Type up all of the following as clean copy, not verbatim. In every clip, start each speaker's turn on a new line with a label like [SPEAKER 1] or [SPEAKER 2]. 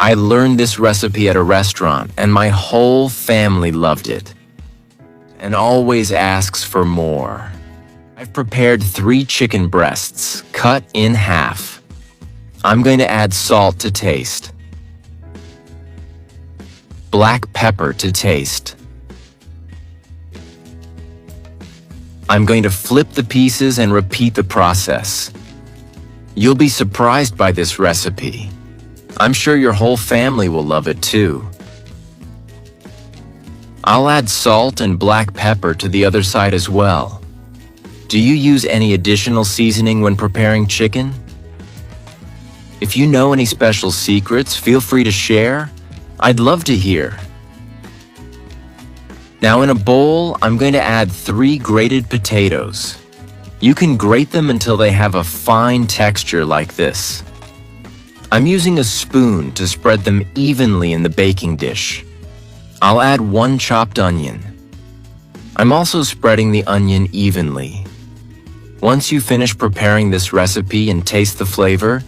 [SPEAKER 1] I learned this recipe at a restaurant and my whole family loved it and always asks for more. I've prepared 3 chicken breasts cut in half. I'm going to add salt to taste, black pepper to taste. I'm going to flip the pieces and repeat the process. You'll be surprised by this recipe. I'm sure your whole family will love it too. I'll add salt and black pepper to the other side as well. Do you use any additional seasoning when preparing chicken? If you know any special secrets, feel free to share. I'd love to hear. Now in a bowl, I'm going to add 3 grated potatoes. You can grate them until they have a fine texture like this. I'm using a spoon to spread them evenly in the baking dish. I'll add 1 chopped onion. I'm also spreading the onion evenly. Once you finish preparing this recipe and taste the flavor,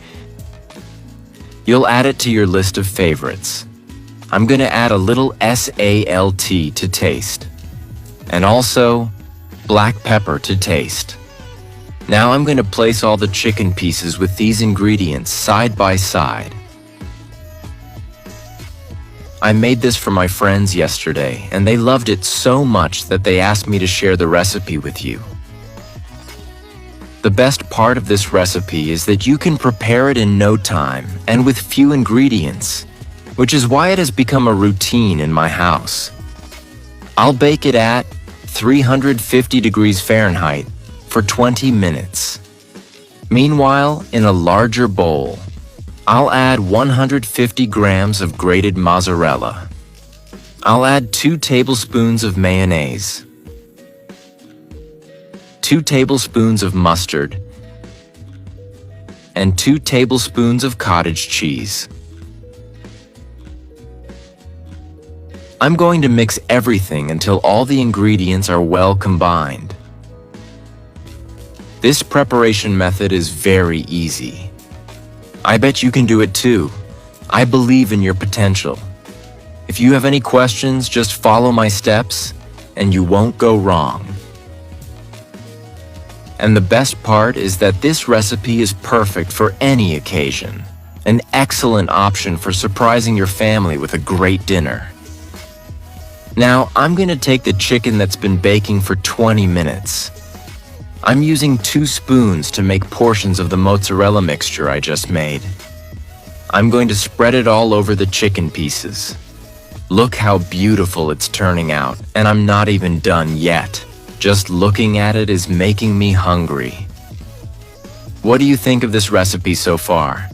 [SPEAKER 1] you'll add it to your list of favorites. I'm going to add a little salt to taste, and also black pepper to taste. Now I'm going to place all the chicken pieces with these ingredients side by side. I made this for my friends yesterday, and they loved it so much that they asked me to share the recipe with you. The best part of this recipe is that you can prepare it in no time and with few ingredients, which is why it has become a routine in my house. I'll bake it at 350 degrees Fahrenheit for 20 minutes. Meanwhile, in a larger bowl, I'll add 150 grams of grated mozzarella. I'll add 2 tablespoons of mayonnaise, 2 tablespoons of mustard, and 2 tablespoons of cottage cheese. I'm going to mix everything until all the ingredients are well combined. This preparation method is very easy. I bet you can do it too. I believe in your potential. If you have any questions, just follow my steps and you won't go wrong. And the best part is that this recipe is perfect for any occasion. An excellent option for surprising your family with a great dinner. Now, I'm going to take the chicken that's been baking for 20 minutes. I'm using 2 spoons to make portions of the mozzarella mixture I just made. I'm going to spread it all over the chicken pieces. Look how beautiful it's turning out, and I'm not even done yet. Just looking at it is making me hungry. What do you think of this recipe so far?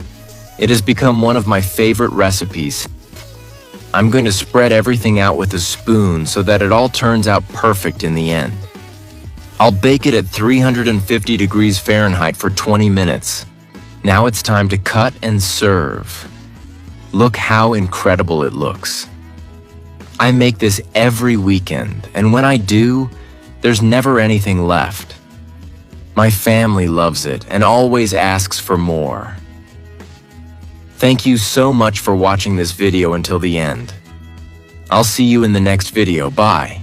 [SPEAKER 1] It has become one of my favorite recipes. I'm going to spread everything out with a spoon so that it all turns out perfect in the end. I'll bake it at 350 degrees Fahrenheit for 20 minutes. Now it's time to cut and serve. Look how incredible it looks. I make this every weekend, and when I do, there's never anything left. My family loves it and always asks for more. Thank you so much for watching this video until the end. I'll see you in the next video. Bye.